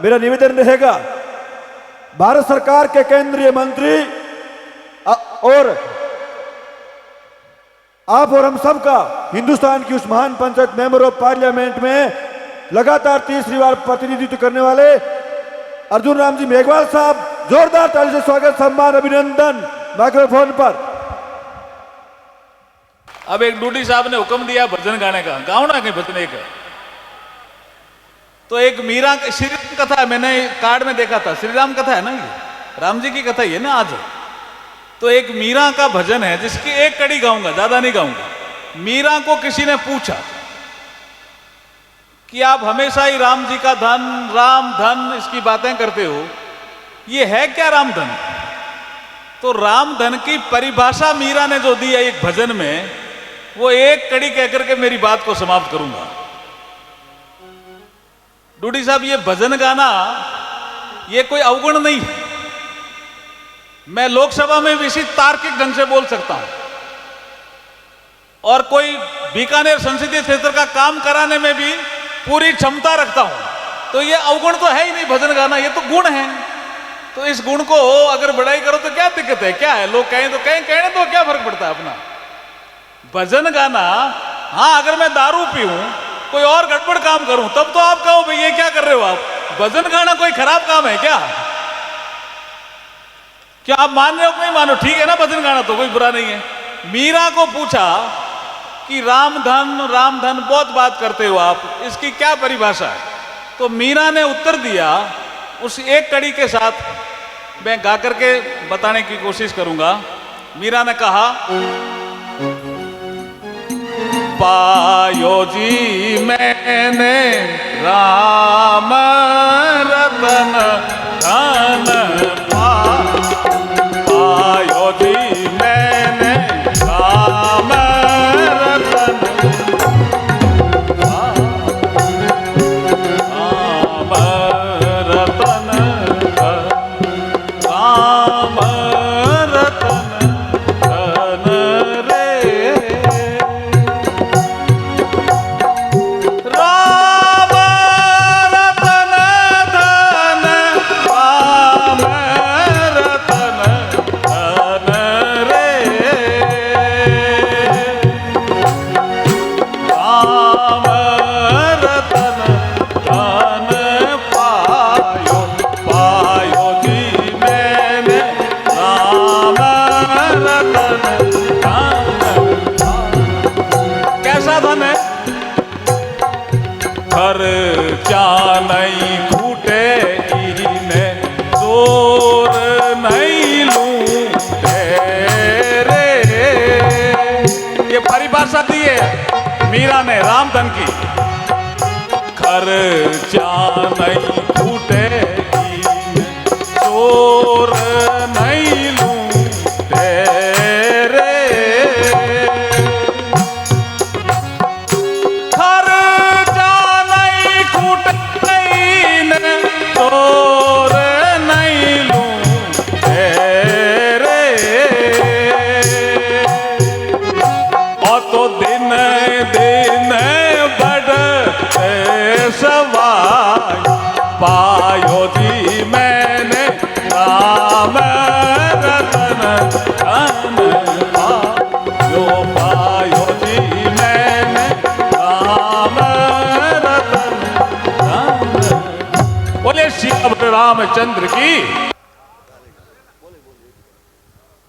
मेरा निवेदन रहेगा, भारत सरकार के केंद्रीय मंत्री और आप और हम सब का हिंदुस्तान की उस महान पंचायत मेंबर ऑफ पार्लियामेंट में लगातार तीसरी बार प्रतिनिधित्व करने वाले अर्जुन राम जी मेघवाल साहब, जोरदार ताली से स्वागत, सम्मान, अभिनंदन माइक्रोफोन पर। अब एक डूडी साहब ने हुक्म दिया भजन गाने का, गाओ ना कहीं भजन एक। तो एक मीरा श्री राम कथा है, मैंने कार्ड में देखा था, श्री राम कथा है ना, ये राम जी की कथा ही है ना आज। तो एक मीरा का भजन है जिसकी एक कड़ी गाऊंगा, ज्यादा नहीं गाऊंगा। मीरा को किसी ने पूछा कि आप हमेशा ही राम जी का धन, राम धन इसकी बातें करते हो, ये है क्या राम धन? तो राम धन की परिभाषा मीरा ने जो दी है एक भजन में, वो एक कड़ी कहकर के मेरी बात को समाप्त करूंगा। डूडी साहब, ये भजन गाना ये कोई अवगुण नहीं है। मैं लोकसभा में भी इसी तार्किक ढंग से बोल सकता हूं, और कोई बीकानेर संसदीय क्षेत्र का काम कराने में भी पूरी क्षमता रखता हूं। तो ये अवगुण तो है ही नहीं भजन गाना, ये तो गुण है। तो इस गुण को अगर बढ़ाई करो तो क्या दिक्कत है? क्या है, लोग कहें तो कहें, कहने तो क्या फर्क पड़ता है अपना। भजन गाना, हाँ अगर मैं दारू पीऊं, कोई और गड़बड़ काम करूं, तब तो आप कहो भाई ये क्या कर रहे हो आप। भजन गाना कोई खराब काम है क्या? क्या आप मान रहे हो कि नहीं मानो? ठीक है ना, भजन गाना तो कोई बुरा नहीं है। मीरा को पूछा कि राम धन बहुत बात करते हो आप, इसकी क्या परिभाषा है? तो मीरा ने उत्तर दिया, उस एक कड़ी के साथ मैं गा करके बताने की कोशिश करूंगा। मीरा ने कहा, पायो जी मैंने राम रतन धन पायो जी मैंने राम रतन राम रतन राम रतन धन रे। राम रतन धन राम रतन धन रे। राम रतन धन पायो पायो जी मैंने राम रतन धन। कैसा धन है? खर्चा नहीं खूटे इने जोर नहीं लूटे रे। ये परिभाषा दी है मीरा ने राम धन की। खर्चा नहीं खूटे इने जोर नहीं लूटे रे। खर्चा नहीं खूटे इने जोर नहीं लूटे रे। और तो दिन दिन बढ़ते सवाय पायो जी मैंने राम रतन धन पायो पायो जी मैंने राम रतन धन। बोले श्री रामचंद्र की।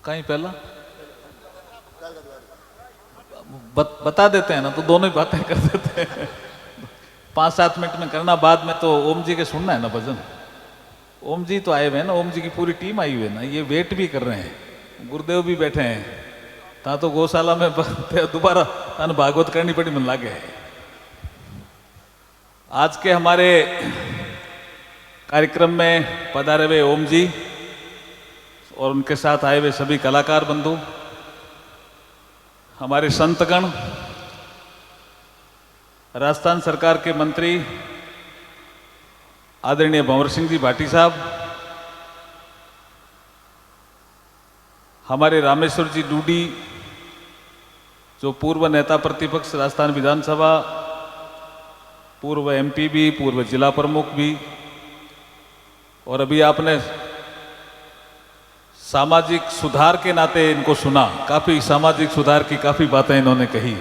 कहीं पहला बता देते हैं ना, तो दोनों ही बातें कर देते हैं। 5-7 मिनट में करना, बाद में तो ओम जी के सुनना है ना भजन। ओम जी तो आए हुए हैं ना, ओम जी की पूरी टीम आई हुई है ना, ये वेट भी कर रहे हैं। गुरुदेव भी बैठे हैं, ता तो गौशाला में दोबारा तन भागवत करनी पड़ी, मन लागे। आज के हमारे कार्यक्रम में पधारे हुए ओम जी और उनके साथ आए हुए सभी कलाकार बंधु, हमारे संतगण, राजस्थान सरकार के मंत्री आदरणीय भंवर सिंह जी भाटी साहब, हमारे रामेश्वर जी डूडी जो पूर्व नेता प्रतिपक्ष राजस्थान विधानसभा, पूर्व एमपी भी, पूर्व जिला प्रमुख भी, और अभी आपने सामाजिक सुधार के नाते इनको सुना, काफ़ी सामाजिक सुधार की काफ़ी बातें इन्होंने कही।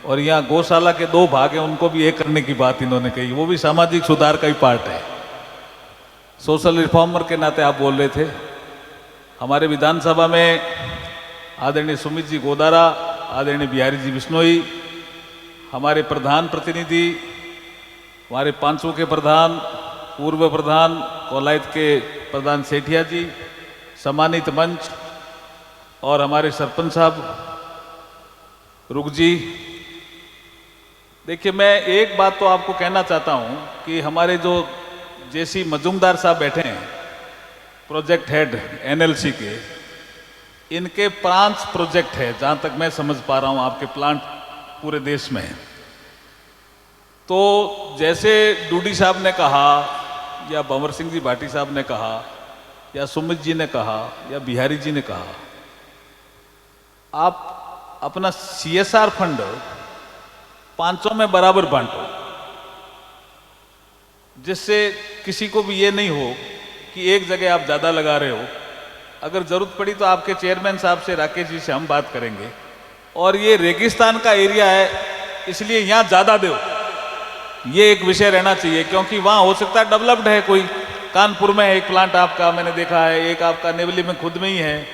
और यहाँ गौशाला के 2 भाग हैं, उनको भी एक करने की बात इन्होंने कही, वो भी सामाजिक सुधार का ही पार्ट है। सोशल रिफॉर्मर के नाते आप बोल रहे थे। हमारे विधानसभा में आदरणीय सुमित जी गोदारा, आदरणीय बिहारी जी बिश्नोई, हमारे प्रधान प्रतिनिधि, हमारे पांचों के प्रधान, पूर्व प्रधान, कोलायत के प्रधान सेठिया जी, सम्मानित मंच और हमारे सरपंच साहब रुक जी। देखिए, मैं एक बात तो आपको कहना चाहता हूं कि हमारे जो जेसी मजूमदार साहब बैठे हैं, प्रोजेक्ट हेड एनएलसी के, इनके 5 प्रोजेक्ट है जहां तक मैं समझ पा रहा हूं, आपके प्लांट पूरे देश में है। तो जैसे डूडी साहब ने कहा या भंवर सिंह जी भाटी साहब ने कहा या सुमित जी ने कहा या बिहारी जी ने कहा, आप अपना सीएसआर फंड 5 में बराबर बांटो, जिससे किसी को भी ये नहीं हो कि एक जगह आप ज़्यादा लगा रहे हो। अगर ज़रूरत पड़ी तो आपके चेयरमैन साहब से, राकेश जी से हम बात करेंगे। और ये रेगिस्तान का एरिया है, इसलिए यहाँ ज़्यादा दो, ये एक विषय रहना चाहिए, क्योंकि वहाँ हो सकता है डेवलप्ड है, कोई कानपुर में एक प्लांट आपका मैंने देखा है, एक आपका नेवली में खुद में ही है,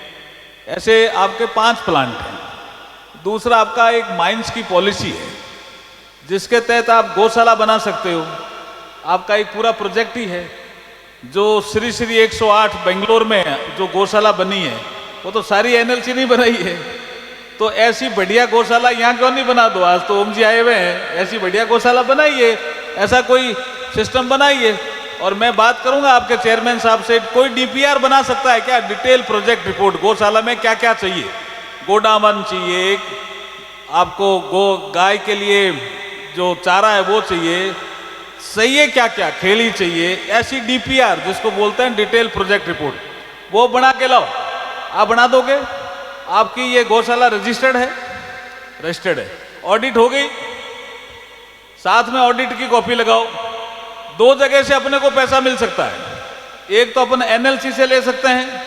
ऐसे आपके 5 प्लांट हैं। दूसरा, आपका एक माइंस की पॉलिसी है जिसके तहत आप गौशाला बना सकते हो। आपका एक पूरा प्रोजेक्ट ही है। जो श्री श्री 108 बेंगलोर में जो गौशाला बनी है, वो तो सारी एनएलसी नहीं बनाई है। तो ऐसी बढ़िया गौशाला यहाँ क्यों नहीं बना दो? आज तो ओम जी आए हुए हैं, ऐसी बढ़िया गौशाला बनाइए, ऐसा कोई सिस्टम बनाइए। और मैं बात करूंगा आपके चेयरमैन साहब से, कोई डीपीआर बना सकता है क्या? डिटेल प्रोजेक्ट रिपोर्ट, गौशाला में क्या क्या चाहिए, गोडावन चाहिए आपको, गाय के लिए जो चारा है वो चाहिए, सही है क्या क्या, खेली चाहिए, ऐसी डीपीआर जिसको बोलते हैं डिटेल प्रोजेक्ट रिपोर्ट, वो बना के लाओ। आप बना दोगे, आपकी ये गौशाला रजिस्टर्ड है, रजिस्टर्ड है, ऑडिट हो गई, साथ में ऑडिट की कॉपी लगाओ। 2 जगह से अपने को पैसा मिल सकता है। एक तो अपन एनएलसी से ले सकते हैं,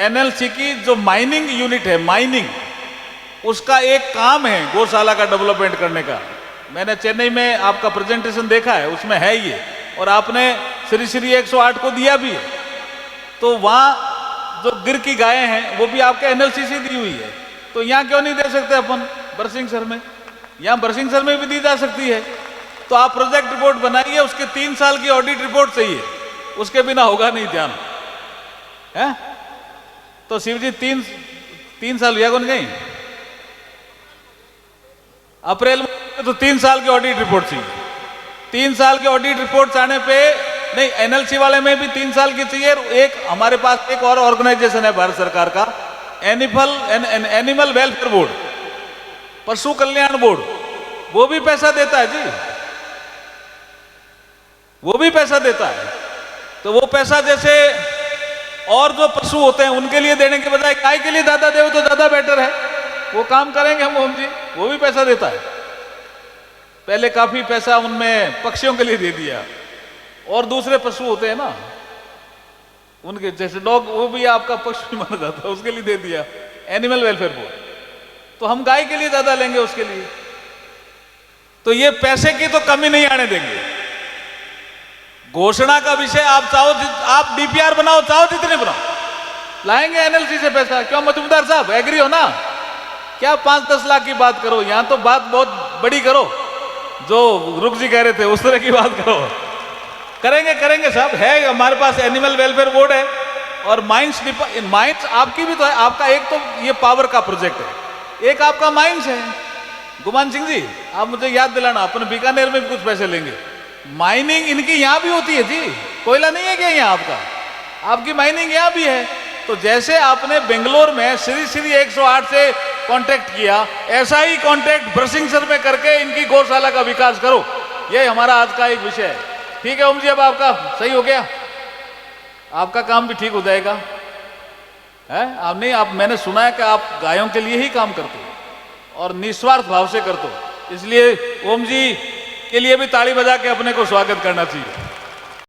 एनएलसी की जो माइनिंग यूनिट है, माइनिंग, उसका एक काम है गौशाला का डेवलपमेंट करने का। मैंने चेन्नई में आपका प्रेजेंटेशन देखा है, उसमें है ये, और आपने श्री श्री 108 को दिया भी है। तो वहाँ जो गिर की गायें हैं वो भी आपके एनएलसी से दी हुई है। तो यहाँ क्यों नहीं दे सकते अपन बरसिंहसर में? यहाँ बरसिंहसर में भी दी जा सकती है। तो आप प्रोजेक्ट रिपोर्ट बनाइए, उसके 3 साल की ऑडिट रिपोर्ट चाहिए, उसके बिना होगा नहीं ध्यान है। तो शिव जी 3 साल हुआ कौन गई अप्रैल में, तो 3 साल की ऑडिट रिपोर्ट चाहिए। 3 साल की ऑडिट रिपोर्ट आने पे नहीं, एनएलसी वाले में भी 3 साल की चाहिए। एक हमारे पास एक और ऑर्गेनाइजेशन है भारत सरकार का, एनिमल वेलफेयर बोर्ड, पशु कल्याण बोर्ड, वो भी पैसा देता है जी, वो भी पैसा देता है। तो वो पैसा जैसे और जो पशु होते हैं उनके लिए देने के बजाय गाय के लिए ज्यादा दे तो ज्यादा बेटर है। वो काम करेंगे हम जी, वो भी पैसा देता है। पहले काफी पैसा उनमें पक्षियों के लिए दे दिया, और दूसरे पशु होते हैं ना उनके, जैसे डॉग, वो भी आपका पशु माना जाता है, उसके लिए दे दिया एनिमल वेलफेयर बोर्ड। तो हम गाय के लिए ज्यादा लेंगे उसके लिए। तो ये पैसे की तो कमी नहीं आने देंगे। घोषणा का विषय आप चाहो, आप डीपीआर बनाओ, चाहो जितने बनाओ, लाएंगे एनएलसी से पैसा। क्यों मजूमदार साहब, एग्री हो ना? क्या 5-10 लाख की बात करो, यहां तो बात बहुत बड़ी करो, जो रुक जी कह रहे थे उस तरह की बात करो। करेंगे करेंगे साहब, है हमारे पास एनिमल वेलफेयर बोर्ड है, और माइंस आपकी भी तो है। आपका एक तो ये पावर का प्रोजेक्ट है, एक आपका माइंस है। गुमान सिंह जी, आप मुझे याद दिलाना, अपन बीकानेर में भी कुछ पैसे लेंगे। माइनिंग इनकी यहां भी होती है जी, कोयला नहीं है क्या यहाँ आपका? आपकी माइनिंग यहाँ भी है। तो जैसे आपने बेंगलोर में श्री श्री 108 से कांटेक्ट किया, ऐसा ही कांटेक्ट बरसिंहसर में करके इनकी गौशाला का विकास करो। ये हमारा आज का एक विषय है। ठीक है ओम जी, अब आपका सही हो गया, आपका काम भी ठीक हो जाएगा है। आप नहीं, आप, मैंने सुना है कि आप गायों के लिए ही काम करते हो और निस्वार्थ भाव से करते हो, इसलिए ओम जी के लिए भी ताली बजा के अपने को स्वागत करना चाहिए।